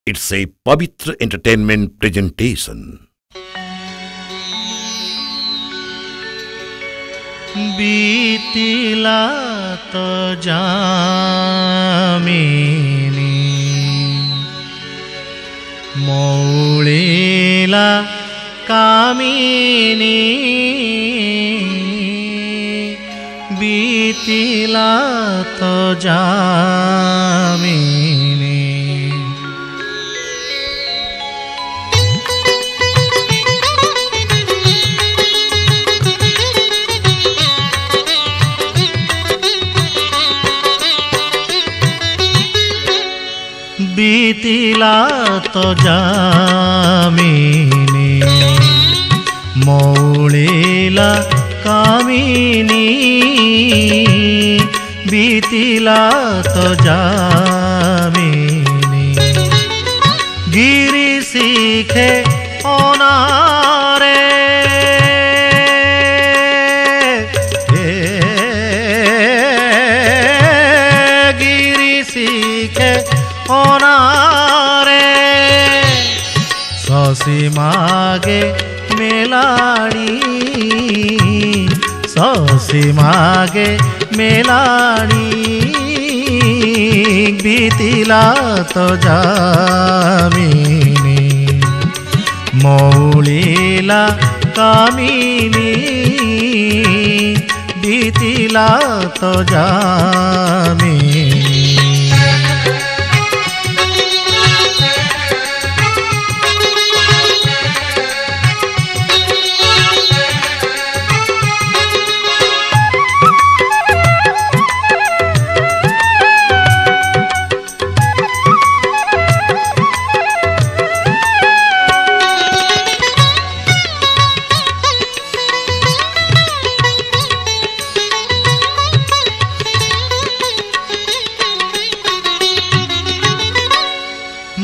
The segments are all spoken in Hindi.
It's a Pavitra Entertainment presentation. बीतिला तो जामिनी मौलिला कामिनी बीतिला तो जामिनी बीतिला तो जामिनी मौलिला कामिनी बीतिला तो जामिनी गिरी सीखे ओनारे गिरी सीखे ओनारे शशि मागे मेलाणी शशि मागे मेलाणी बीतिला तो जामिनी मौलिला कामिनी बीतिला तो जामिनी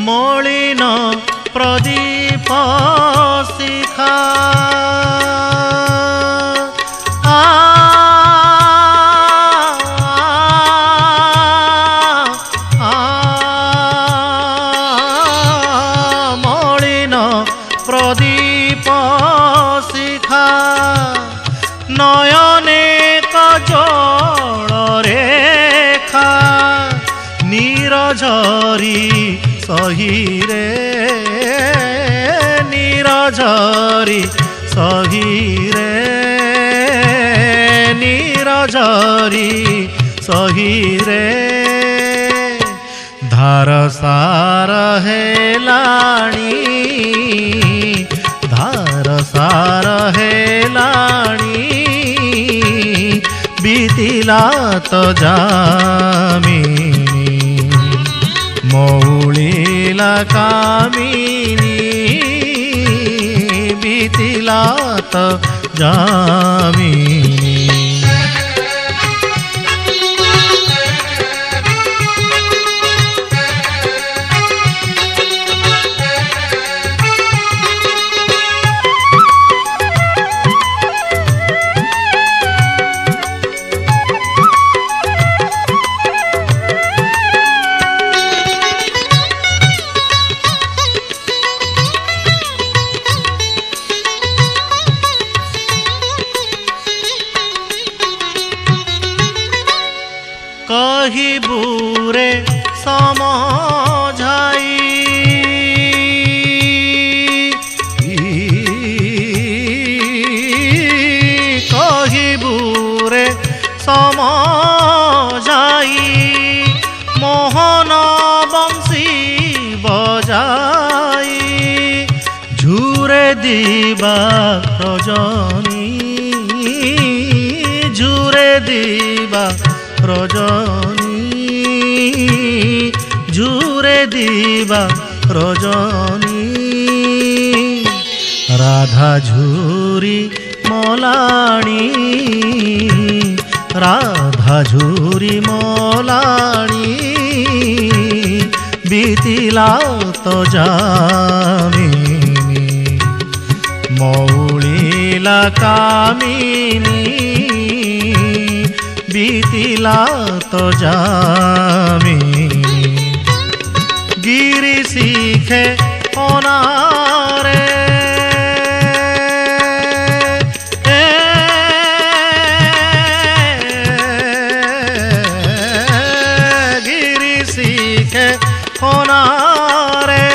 मलिन प्रदीप शिखा मलिन प्रदीप शिखा नयने कजल रेखा नीरझरी सहीरे नीरझरी सहीरे नीरझरी सहीरे धार सार हेलाणी धार सार हेलाणी बीतिला तो जामिनी मौलिला कामिनी बीतिला तो जामिनी कहिबुरे समझाई कहिबुरे समझाई मोहन बंशी बजाई झुरे दिबा रजनी झुरे दिबा रजनी झुरे दिबा रजनी राधा झुरी मोलाणी राधा झुरी मोलाणी बीतिला तो जामिनी मौलिला कामिनी बीतिला तो जामिनी গিরি শিখে অনারে গিরি শিখে অনারে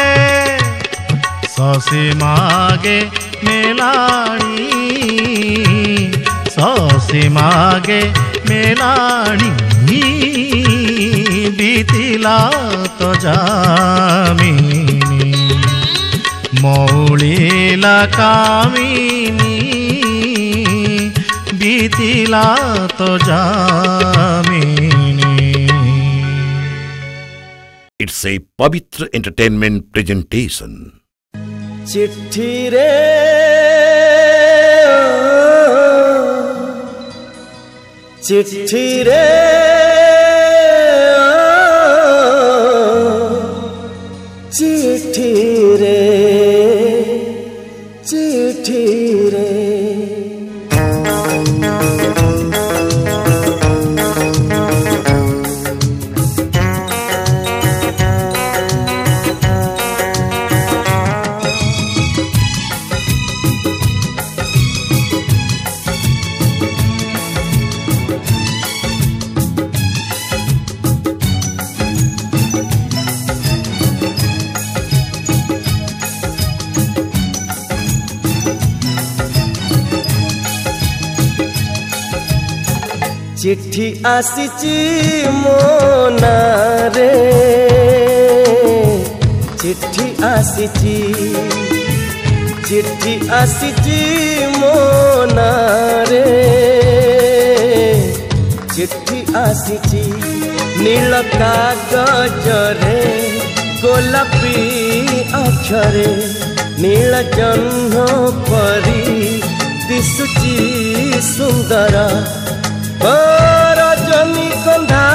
শশী মাগে মেলাণী শশী মাগে মেলাণী बीतिला तो जामिनी मौलिला कामिनी बीतिला तो जामिनी। It's a Pavitra Entertainment presentation. चिट्ठी रे चिट्ठी रे चिट्ठी रे चिट्ठी रे चिट्ठी आसीची मो नारे चिट्ठी आसीची चिट्ठी आसीची मो नारे चिट्ठी आसीची नील कागज रे गोलापी अक्षरे नील जह्न परी दिसुची सुंदर रजनी कंधा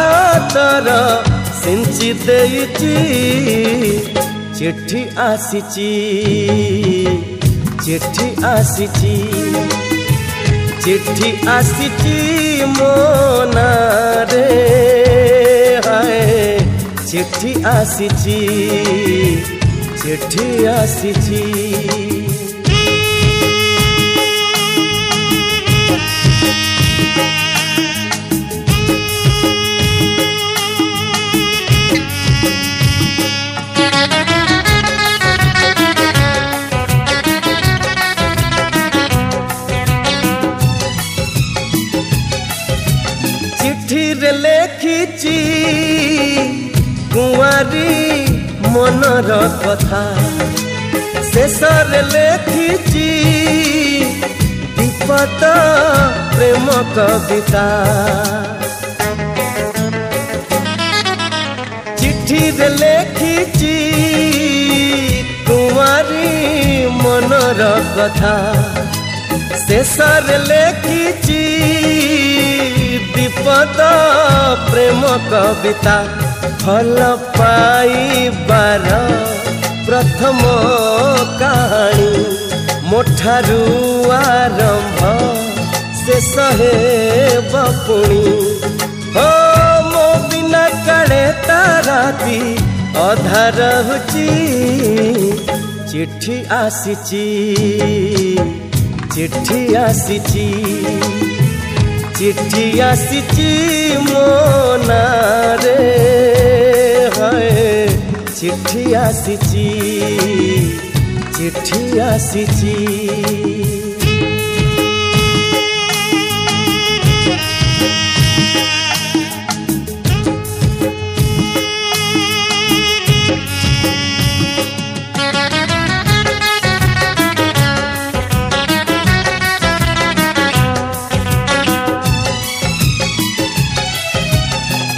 तर सिंची देइची चिट्ठी आसीची चिट्ठी आसीची चिट्ठी आसीची मो नारे हाय चिट्ठी आसीची चिट्ठी आसीची लेखिची कुंवारी मनर कथा शेषर लेखिची विपद प्रेम कविता चिट्ठी रे लेखिची कुंवारी मनर कथा शेषर लेखिची विपद प्रेम कविता फल पाइबार प्रथम कहानी मोठारू आरंभ शेष हेब पुणी हो मो बिना काले ताराती अधा रहुची चिट्ठी आसीची चिट्ठी आसीची चिट्ठी आसीची मो नारे हाय चिट्ठी आसीची चिट्ठी आसीची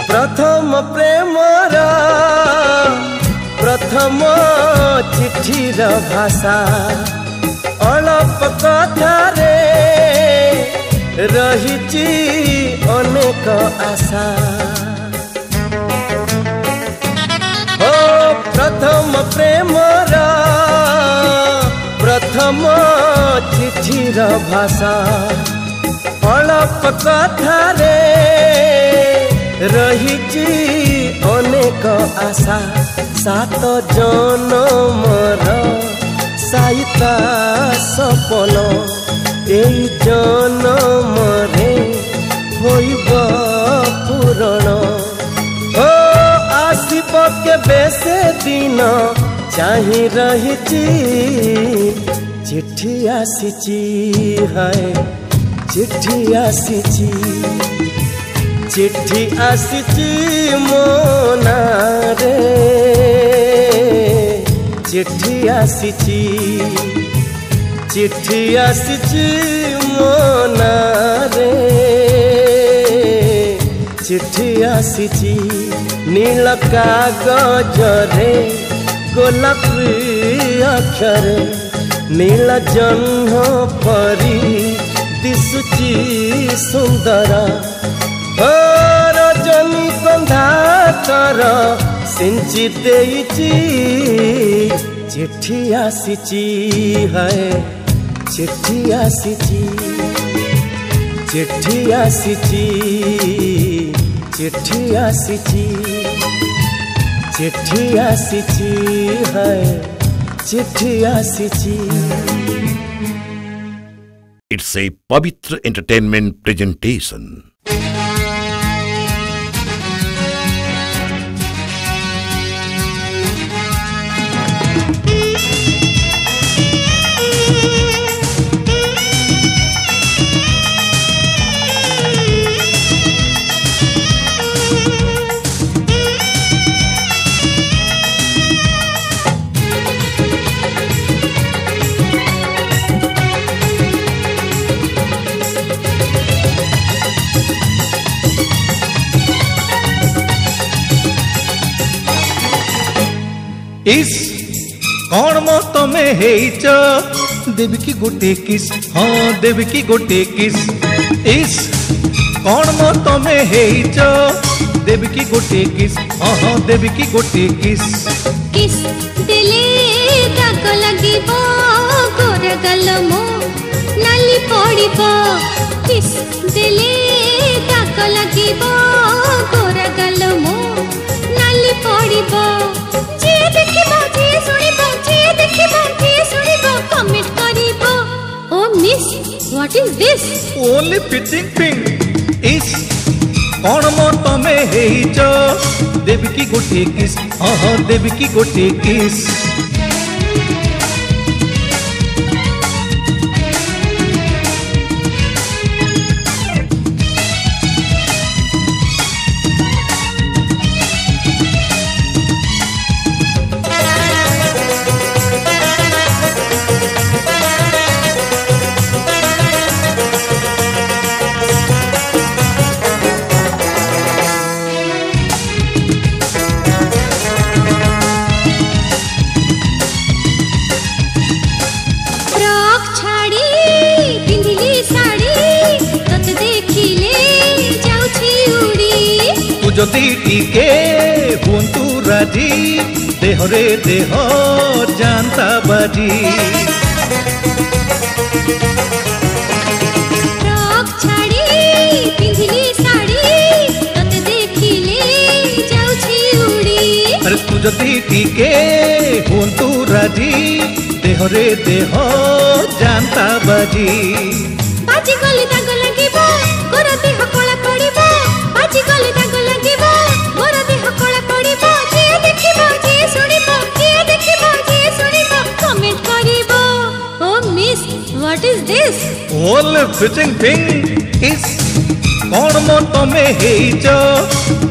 प्रथम प्रेमर प्रथम चिठीर भाषा अलप कथारे रहिची अनेक आशा हो प्रथम प्रेमर प्रथम चिठीर भाषा अलप कथारे रहिची अनेक आशा सात जनमर साइता सपन एई जनमरे होइब पूरण ओ आसिब केबे से दिन चाहि रहिची चिट्ठी आसिची है चिट्ठी आसिची चिट्ठी आसिची मो नारे चिट्ठी आसिची चिट्ठी आसिची मो नारे चिट्ठी आसिची नील कागजरे गोलापी अक्षरे नील जह्न परी दिशुची सुंदर रजनी गंधा तर सिंची देइची चिट्ठी आसिची है चिट्ठी आसिची चिट्ठी आसिची चिट्ठी आसिची चिट्ठी आसिची है चिट्ठी आसिची। It's a Pavitra Entertainment presentation. इस कौन मो तमे हेइच देवी की गोटे किस हाँ देवी की गोटे किस इस कौन मो तमे हेइच देवी की गोटे किस हाँ देवी की गोटे किस देले दाग लागिबो गोरा गाल मो नाली पड़िबो किस देले दाग लागिबो गोरा गाल मो नाली पड़िबो जे देखिबो जे सुनिबो जे देखिबो जे सुनिबो कमेंट करिबो ओ miss what is this only fitting thing is कौन मो तमे हेइच देवी की गोटे किस हाँ देवी की गोटे किस। जदि टीके हुंतु राजी देहरे देह जानता बाजी फ्रॉक छाड़ी पिंधिली साड़ी तते देखिले जाउछि उड़ी अरे तू जदि टीके हुंतु राजी देहरे देह जानता बाजी बाजी गले दाग लागिबो गोरा देह कला पड़िबो बाजी गले दाग लागिबो गोरा देह कला पड़िबो जे देखिबो जे सुनिबो जे देखिबो जे सुनिबो कमेंट करिबो ओ miss what is this all fitting thing is कौन मो तमे हेइच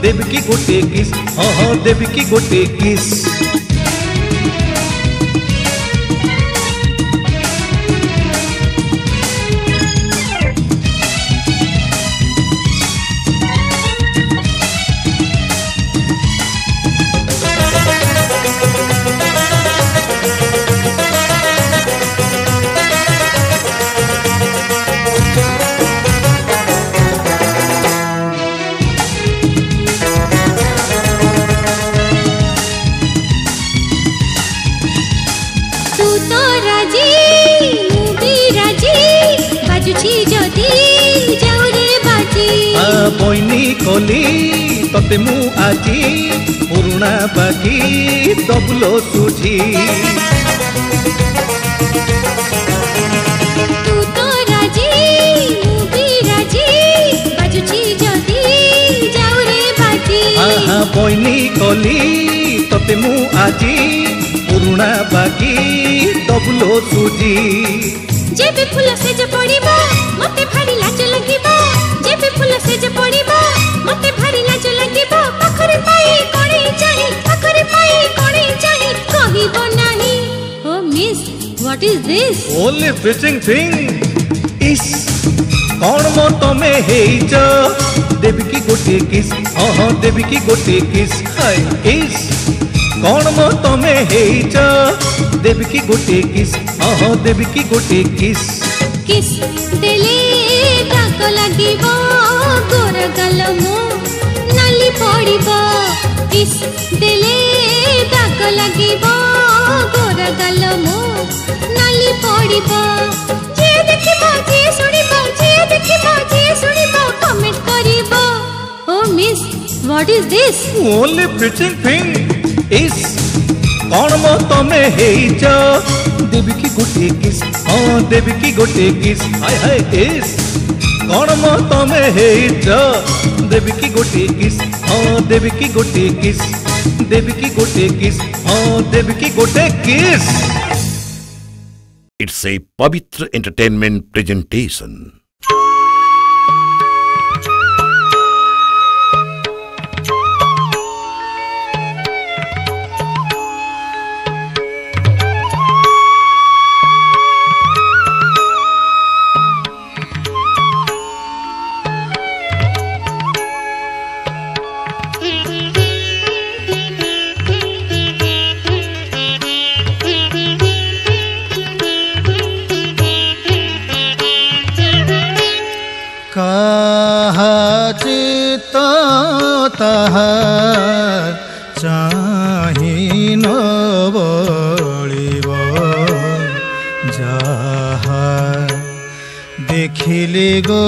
देवी की गोटे किस हाँ देवी की गोटे किस। बइनी कोली तते मु आजी पुरुणा बाकी दबलो सुझी तू तो राजी मु भी राजी बाजुची जदी जाऊ रे बाजी आहा बइनी कली तते मु आजी पुरुणा बाकी दबलो सुझी जेबे फूल से जे पड़िबो मते भारी लाज लागिबो जेबे फूल से जे पड़िबो मते भारी लाज लागिबो पाखरे पाई कोणी चाहि पाखरे पाई कोणी चाहि कहिबो नाही ओ miss what is this only fishing thing is कौन मो तमे हेइच देवी की गोटे किस हाँ देवी की गोटे किस हाय इस कौन मो तमे हेइच देवी की गोटे किस हाँ देवी की गोटे किस किस देले दाग लागिबो गोर गाल मो नाली पड़िबो किस देले दाग लागिबो गोर गाल मो नाली पड़िबो जे देखिबो जे सुनिबो जे देखिबो जे सुनिबो कमेंट करिबो ओ miss what is this only fishing thing is कौन मो तमे हेइच देवी की गोटे किस हाँ देवी की गोटे किस हाय हाय इस कौन मो तमे हेइच देवी की गोटे किस हाँ देवी की गोटे किस देवी की गोटे किस हाँ देवी की गोटे किस It's a Pavitra Entertainment presentation. चाहि न बलिब जाहा देखिले गो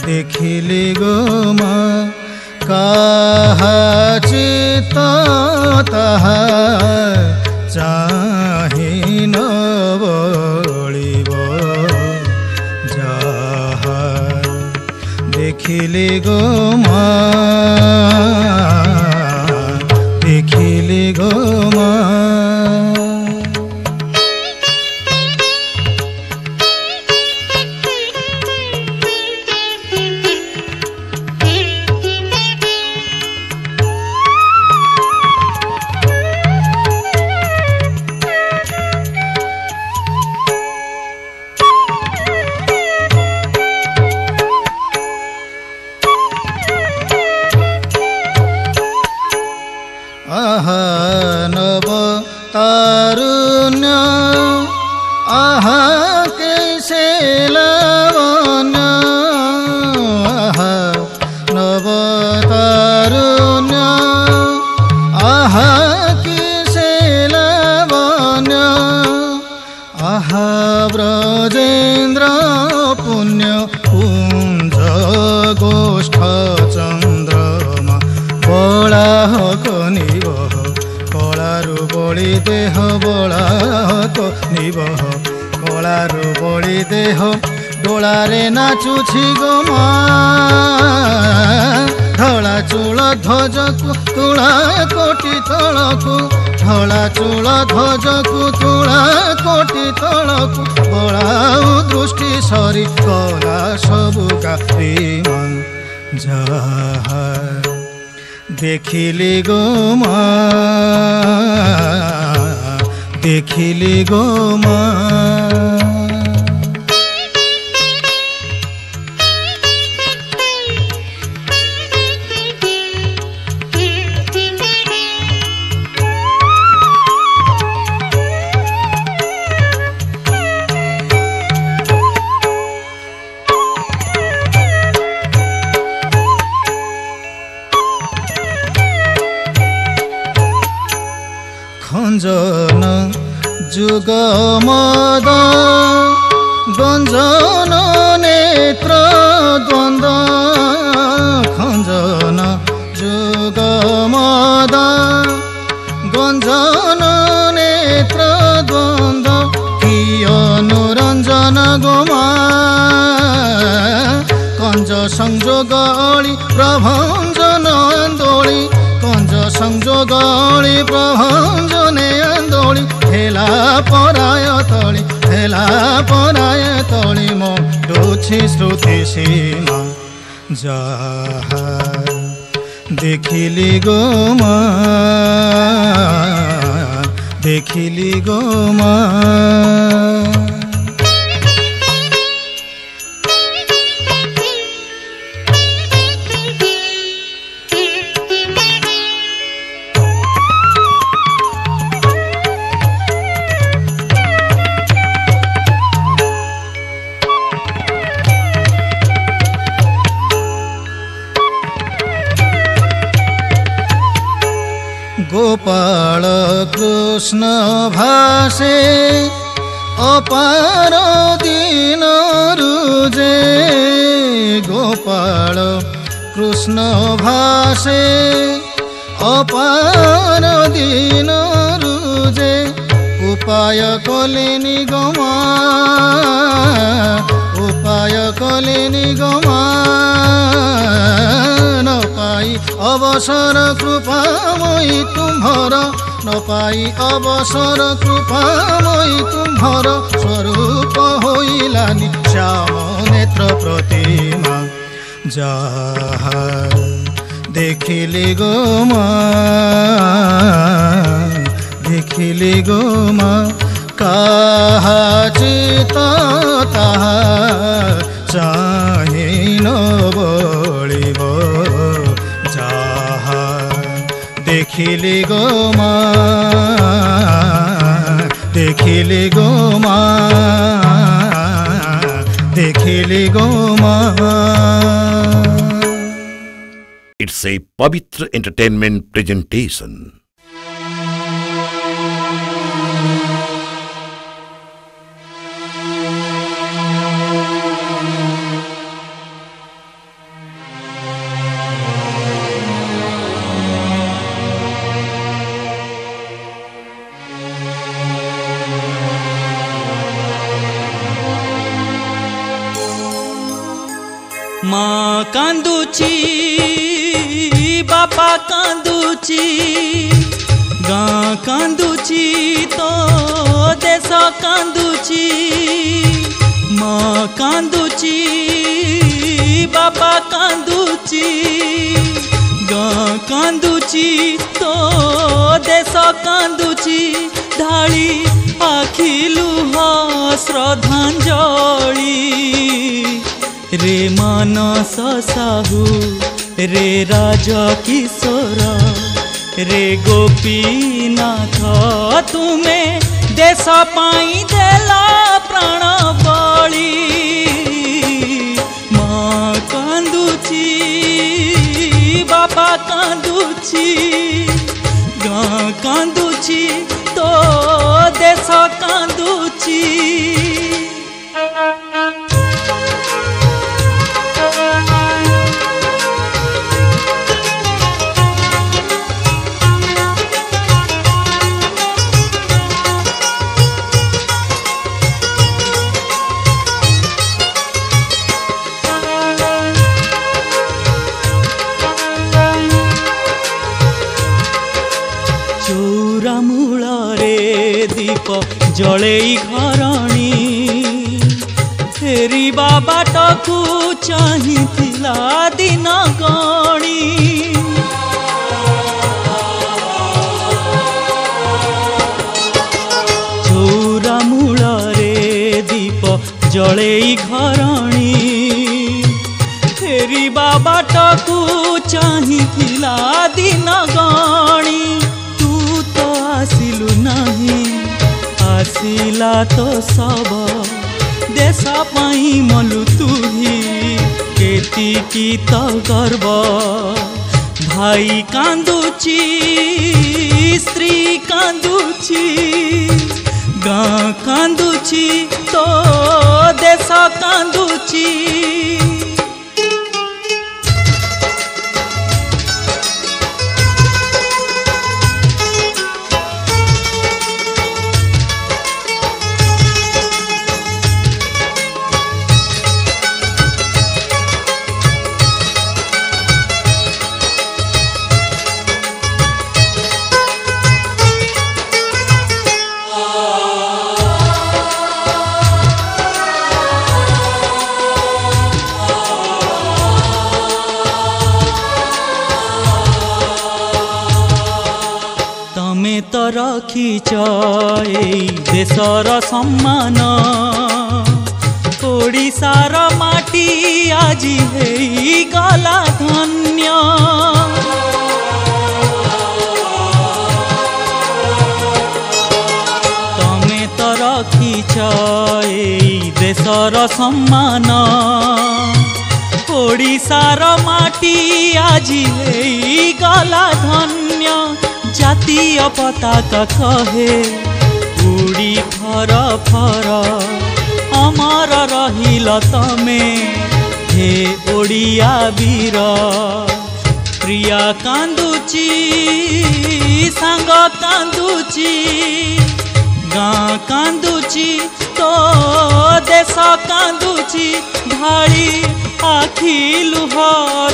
देखिले गो काहा चित ताहा चाहि न बलिब जाहा देखिले गो देखिले गो आहा नव तारुण्य आहा कैसे लावण्य आहा नव तारुण्य आहा कैसे लावण्य आहा ब्रजेन्द्र पुण्य कुञ्ज गोष्ठ चन्द्रमा बलाहक निबह कलारु बड़ी देह बलाहक निबह कलारु बड़ी देह डोलारे नाचुछि गो मा धला चूल ध्वजकु तुला कोटि तलकु धला चूल ध्वजकु तुला कोटि तलकु बलाउ दृष्टि सरी कला सबु गाईमन जाहा देखिले गो देखिले गो खंजन जुग मद गञ्जन नेत्र द्वन्द्व खञ्जन जुगमद गञ्जन नेत्र द्वन्द्व कि अनुरञ्जन गोमा कञ्ज संयोगली प्रभञ्जन आन्दोली कञ्ज संयोगली प्रभञ्जने आन्दोली हेला पराय तली म डुछि श्रुति सीमा जहा देखिली गोमा गोपाल कृष्ण भाषे अपार दिन रुजे गोपाल कृष्ण भाषे अपार दिन रुजे उपाय कलिनी गमा न पाई अवसर कृपामयी तुम्हर न पाई अवसर कृपामयी तुम्हर स्वरूप होइलानि श्याम नेत्र प्रतिमा जहा देखिली गोमा काहा चित ताहा चाहि न बलिब जाहा देखिली Goma It's a Pavitra Entertainment presentation. माँ कांदुची बापा कांदुची गाँ कांदुची तो देश कांदुची माँ कांदुची बापा कांदुची गाँ कांदुची तो देश कांदुची ढाली आखि लुह श्रद्धांजलि रे मानस साहू रे राजा किशोर रे गोपीनाथ तुमे देश पाई देला प्राण बली माँ कांदुची बापा कांदुची गाँ कांदुची तो देश कांदुची जड़ई घरणी फेरिबा बाटकू चाहिथिला दिन गणी चौरा मूल रे दीप जड़ई घरणी फेरिबा बाटकू चाहिथिला दिन गणी तू तो आसिलु नहीं आसिला तो सब देश पाई मलु तुही केतिकी तो गर्व भाई कांदुची स्त्री कांदुची गाँ कांदुची तो देश कांदुची तो रखिच एई देशर सम्मान ओडिशार माटी आजी हेई गला धन्य तमे तो रखिच एई देशर सम्मान ओडिशार माटी आजी हेई गला धन्य जातीय पताका कहे उड़ी फर फर अमर रहिल तमे हे ओडिया वीर प्रिया कांदुची सांग कांदुची गाँ कांदुची तो देश कांदुची ढाली आखि लुह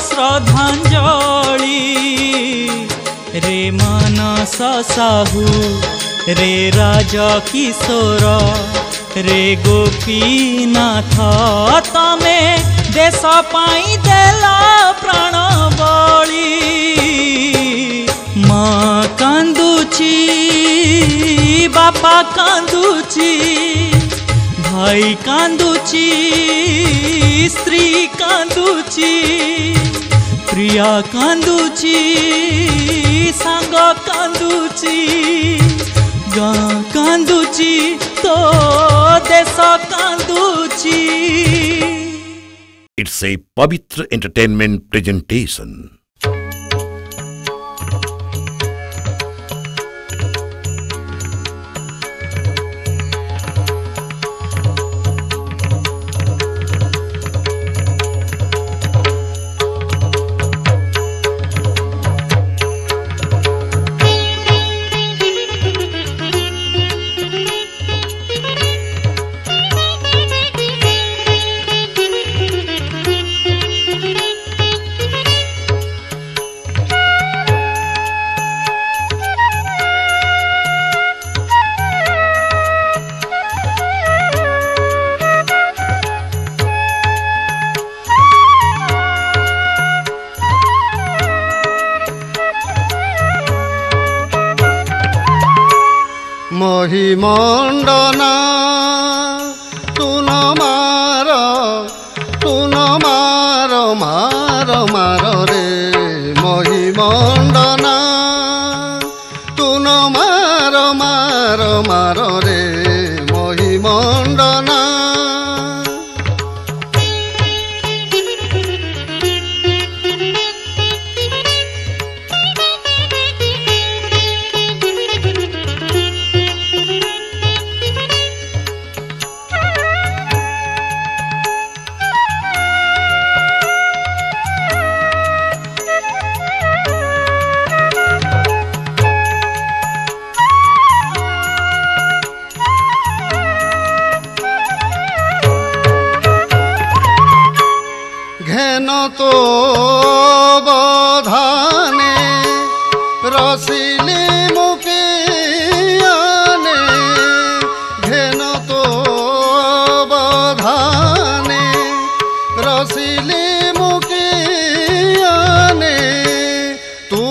श्रद्धांजलि रे मानस साहू रे राजा किशोर रे गोपीनाथ तमे देश पाई देला प्राण बली माँ कांदुची बापा कांदुची भाई कांदुची स्त्री कांदुची प्रिया कांदुची सांग कांदुची गाँ कांदुची तो देश कांदुची। It's a Pavitra Entertainment presentation. মহিমণ্ডনা তুন মার মার মার রে মহিমণ্ডনা তুন মার মার মার রে মহিমণ্ডনা ঘেন তো বধানে রসিলি মুখে আনে ঘেন তো বধানে রসিলি মুখে আনে তু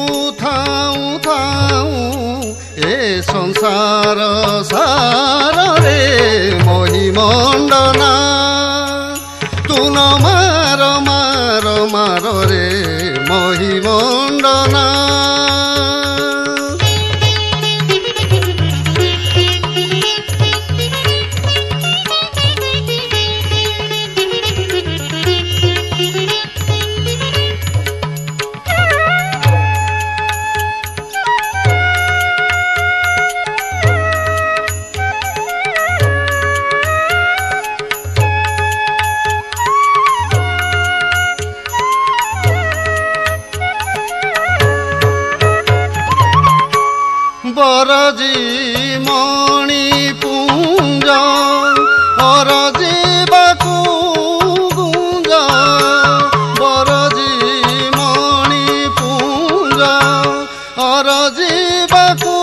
থাউ থাউ এ সংসার সার রে মহিমণ্ডনা তুন মার মার মার রে মহিমণ্ডনা বরজি মণি পুঞ্জ অরজি বাকু গুঞ্জ বরজি মণি পুঞ্জ অরজি বাকু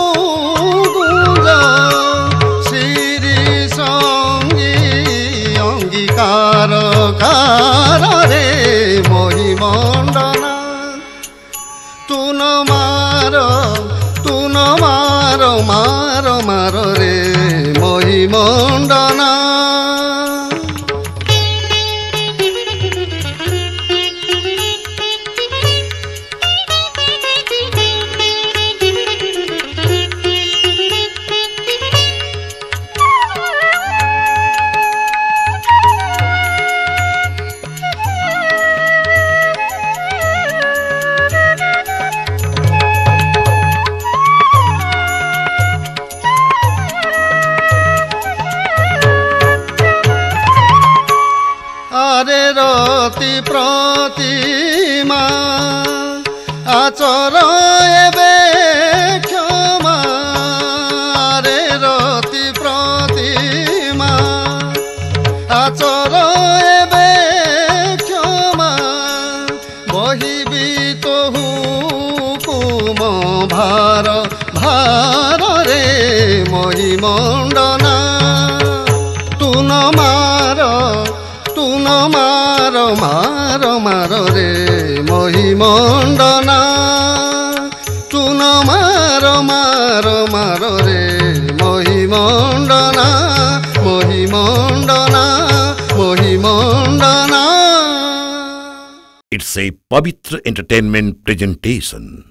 গুঞ্জ শ্রী সঙ্গী অঙ্গীকার কারে মহিমণ্ডনা তুন মার রে মহিমণ্ডনা আরে রতি প্রতিমা আচর এবে ক্ষমা রে রতি প্রতিমা আচর এবে ক্ষমা বহিবি তহু কুম ভার ভার রে মহিমণ্ডনা তুন মার রে মহিমণ্ডনা তুন মার রে মহিমণ্ডনা মহিমণ্ডনা মহিমণ্ডনা It's a Pavitra Entertainment presentation.